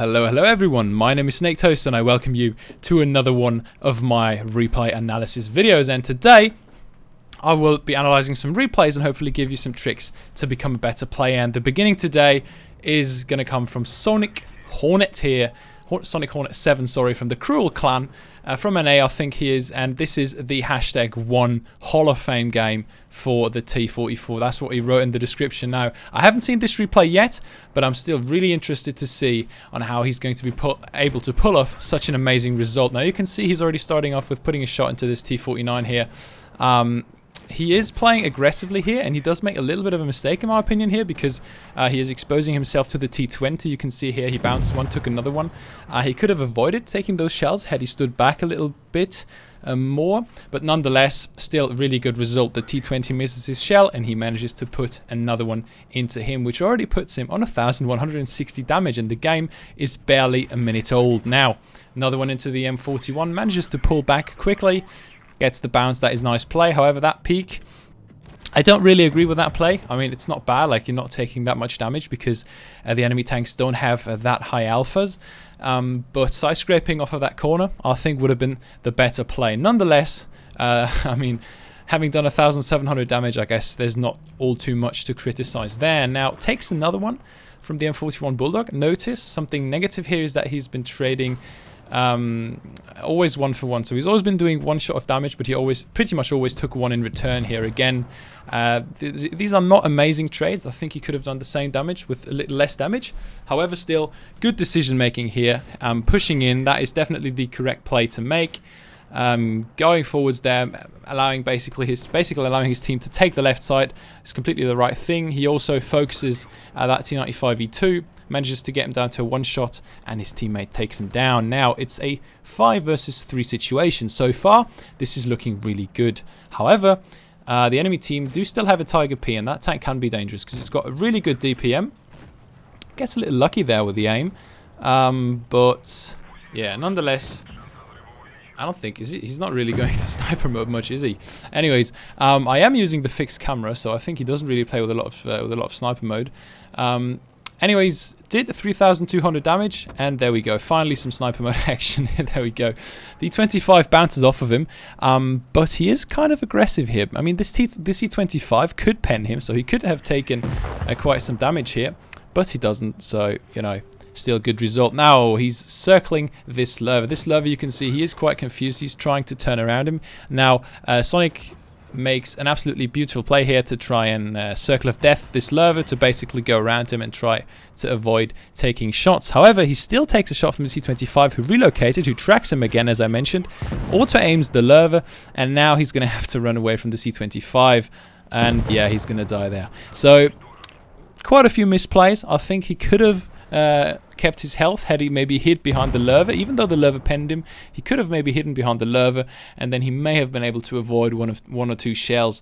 Hello everyone, my name is Snaketoast and I welcome you to another one of my replay analysis videos, and today I will be analysing some replays and hopefully give you some tricks to become a better player. And the beginning today is going to come from Sonic Hornet here, Sonic Hornet 7, sorry, from the Cruel clan, from NA I think he is, and this is the #1 Hall of Fame game for the T44. That's what he wrote in the description. Now, I haven't seen this replay yet, but I'm still really interested to see on how he's going to be able to pull off such an amazing result. Now, you can see he's already starting off with putting a shot into this T49 here. He is playing aggressively here, and he does make a little bit of a mistake in my opinion here, because he is exposing himself to the T20. You can see here he bounced one, took another one. He could have avoided taking those shells had he stood back a little bit more, but nonetheless, still a really good result. The T20 misses his shell, and he manages to put another one into him, which already puts him on 1,160 damage, and the game is barely a minute old now. Another one into the M41, manages to pull back quickly, gets the bounce. That is nice play. However, that peak, I don't really agree with that play. I mean, it's not bad, like you're not taking that much damage because the enemy tanks don't have that high alphas, but side scraping off of that corner I think would have been the better play. Nonetheless, I mean, having done 1,700 damage, I guess there's not all too much to criticize there. Now, takes another one from the M41 Bulldog. Notice something negative here is that he's been trading always 1 for 1, so he's always been doing 1 shot of damage, but he pretty much always took 1 in return here. Again, these are not amazing trades. I think he could have done the same damage with a little less damage. However, still good decision making here. Pushing in, that is definitely the correct play to make. Going forwards there, allowing basically allowing his team to take the left side is completely the right thing. He also focuses that T95E2, manages to get him down to a 1 shot, and his teammate takes him down. Now it's a 5 versus 3 situation. So far, this is looking really good. However, the enemy team do still have a Tiger P, and that tank can be dangerous because it's got a really good DPM. Gets a little lucky there with the aim, but yeah, nonetheless, I don't think he's not really going to sniper mode much, is he? Anyways, I am using the fixed camera, so I think he doesn't really play with a lot of sniper mode. Anyways, did 3,200 damage, and there we go. Finally, some sniper mode action. There we go. The 25 bounces off of him, but he is kind of aggressive here. I mean, this E25 could pen him, so he could have taken quite some damage here, but he doesn't. So, you know, still a good result. Now he's circling this lurver. This lurver, you can see he is quite confused. He's trying to turn around him. Now, Sonic makes an absolutely beautiful play here to try and circle of death this lurver, to basically go around him and try to avoid taking shots. However, he still takes a shot from the C25, who relocated, who tracks him again, as I mentioned, auto aims the lurver, and now he's going to have to run away from the C25, and yeah, he's going to die there. So quite a few misplays. I think he could have kept his health had he maybe hid behind the lurver. Even though the lurver penned him, he could have maybe hidden behind the lurver, and then he may have been able to avoid one or two shells.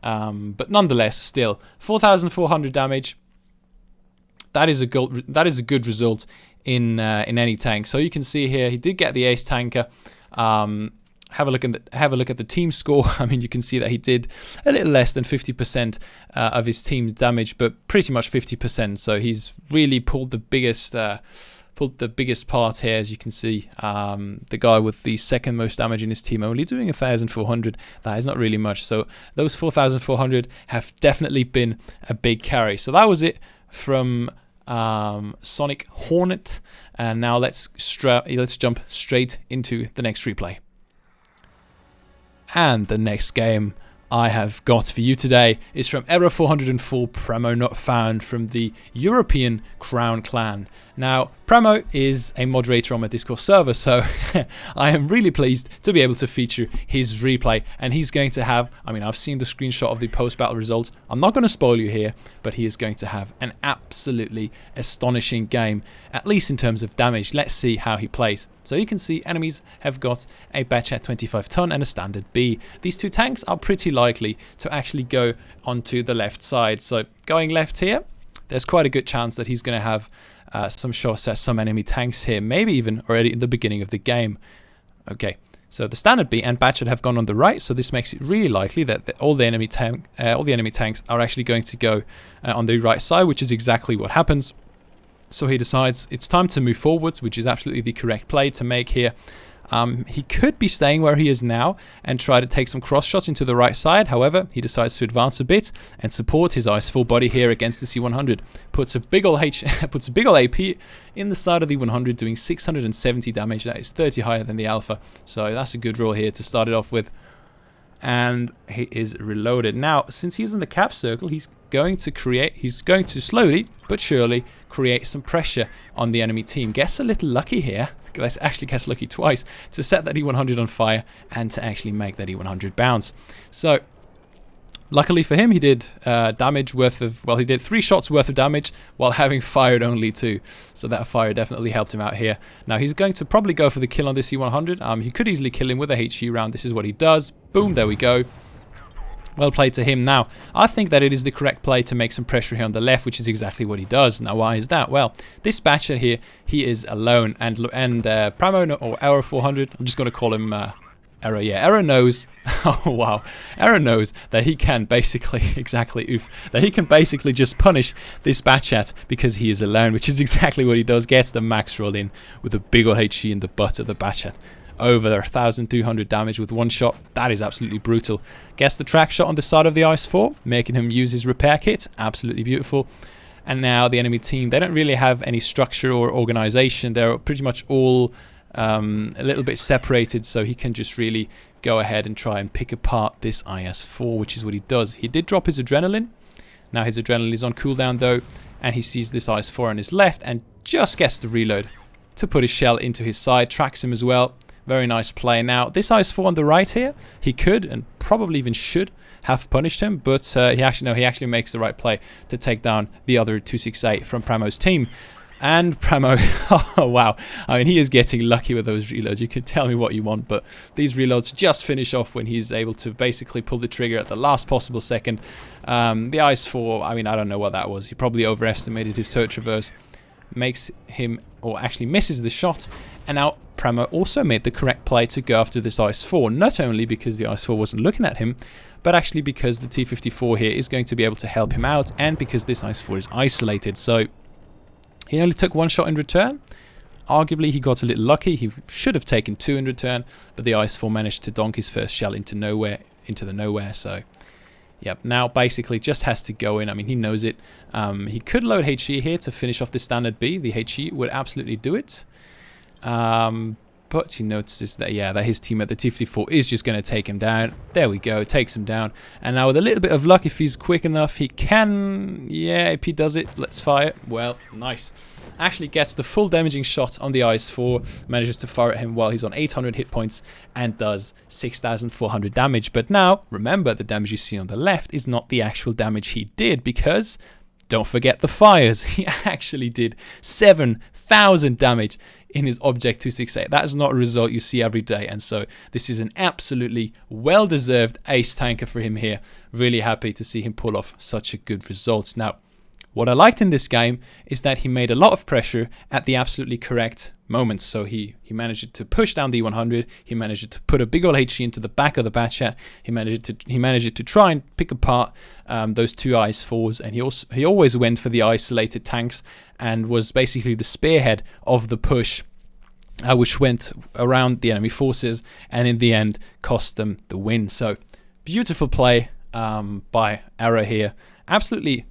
But nonetheless, still 4,400 damage. That is a good result in any tank. So you can see here he did get the ace tanker. Have a look at the team score. I mean, you can see that he did a little less than 50% of his team's damage, but pretty much 50%. So he's really pulled the biggest part here, as you can see. The guy with the second most damage in his team only doing 1,400. That is not really much. So those 4,400 have definitely been a big carry. So that was it from Sonic Hornet. And now let's jump straight into the next replay. And the next game I have got for you today is from Error 404, Premo Not Found, from the European Crown Clan. Now, Premo is a moderator on my Discord server, so I am really pleased to be able to feature his replay. And he's going to have, I mean, I've seen the screenshot of the post-battle results. I'm not going to spoil you here, but he is going to have an absolutely astonishing game, at least in terms of damage. Let's see how he plays. So you can see enemies have got a Batchat 25 ton and a standard B. These two tanks are pretty likely to actually go onto the left side. So going left here, there's quite a good chance that he's going to have some shots at some enemy tanks here, maybe even already in the beginning of the game. Okay, so the standard B and Batchat have gone on the right, so this makes it really likely that all the enemy tanks are actually going to go on the right side, which is exactly what happens. So he decides it's time to move forwards, which is absolutely the correct play to make here. He could be staying where he is now and try to take some cross shots into the right side. However, he decides to advance a bit and support his IS-4 body here against the C-100. Puts a big ol' AP in the side of the 100, doing 670 damage. That is 30 higher than the Alpha. So that's a good roll here to start it off with. And he is reloaded. Now, since he's in the cap circle, he's going to slowly but surely create some pressure on the enemy team. Gets a little lucky here. Actually gets lucky twice to set that E100 on fire and to actually make that E100 bounce. So luckily for him, he did damage worth of, well, he did 3 shots worth of damage while having fired only 2. So that fire definitely helped him out here. Now he's going to probably go for the kill on this E100. He could easily kill him with a HE round. This is what he does. Boom, there we go. Well played to him. Now, I think that it is the correct play to make some pressure here on the left, which is exactly what he does. Now, why is that? Well, this Batcher here, he is alone, and Pramo, or Arrow 400, I'm just going to call him Arrow. Yeah, Arrow knows, oh wow, Arrow knows that he can basically, that he can basically just punish this Batchat because he is alone, which is exactly what he does. Gets the max roll in with a big ol' HE in the butt of the Batchat. Over 1,200 damage with 1 shot. That is absolutely brutal. Gets the track shot on the side of the IS-4, making him use his repair kit. Absolutely beautiful. And now the enemy team, they don't really have any structure or organization. They're pretty much all a little bit separated, so he can just really go ahead and try and pick apart this IS-4, which is what he does. He did drop his adrenaline. Now his adrenaline is on cooldown though, and he sees this IS-4 on his left and just gets the reload to put his shell into his side. Tracks him as well. Very nice play. Now, this IS-4 on the right here, he could and probably even should have punished him, but he actually makes the right play to take down the other 268 from Pramo's team. And Pramo, oh wow, I mean, he is getting lucky with those reloads. You can tell me what you want, but these reloads just finish off when he's able to basically pull the trigger at the last possible second. The IS-4, I mean, I don't know what that was. He probably overestimated his turret traverse. Makes him, or actually misses the shot, and now Pramo also made the correct play to go after this IS-4, not only because the IS-4 wasn't looking at him, but actually because the T-54 here is going to be able to help him out, and because this IS-4 is isolated. So he only took 1 shot in return. Arguably he got a little lucky. He should have taken 2 in return, but the IS-4 managed to donk his first shell into the nowhere. So yep, now basically just has to go in. I mean, he knows it. He could load HE here to finish off the standard B. The HE would absolutely do it. But he notices that, yeah, that his teammate, the T-54, is just going to take him down. There we go, takes him down. And now with a little bit of luck, if he's quick enough, he can, yeah, if he does it, let's fire. Well, nice. Actually gets the full damaging shot on the IS-4, manages to fire at him while he's on 800 hit points and does 6,400 damage. But now, remember, the damage you see on the left is not the actual damage he did, because don't forget the fires. He actually did 7,000 damage in his Object 268. That is not a result you see every day, and so this is an absolutely well-deserved ace tanker for him here. Really happy to see him pull off such a good result. Now, what I liked in this game is that he made a lot of pressure at the absolutely correct moments. So he managed to push down the 100. He managed to put a big ol' HE into the back of the Batchat. He managed to try and pick apart those 2 IS-4s, and he always went for the isolated tanks and was basically the spearhead of the push, which went around the enemy forces and in the end cost them the win. So beautiful play by Arrow here. Absolutely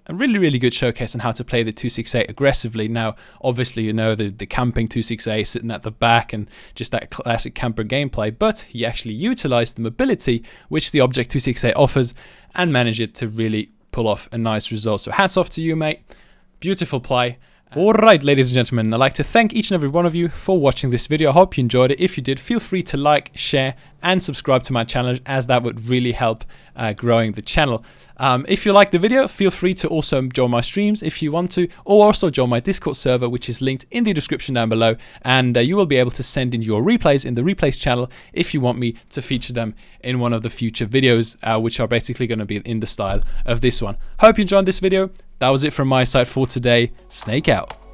a really good showcase on how to play the 268 aggressively. Now, obviously, you know, the camping 268 sitting at the back and just that classic camper gameplay, but he actually utilized the mobility which the Object 268 offers and managed to really pull off a nice result. So hats off to you, mate. Beautiful play. Alright, ladies and gentlemen, I'd like to thank each and every one of you for watching this video. I hope you enjoyed it. If you did, feel free to like, share, and subscribe to my channel, as that would really help growing the channel. If you like the video, feel free to also join my streams if you want to, or also join my Discord server, which is linked in the description down below, and you will be able to send in your replays in the replays channel if you want me to feature them in one of the future videos, which are basically going to be in the style of this one. Hope you enjoyed this video. That was it from my side for today. Snake out.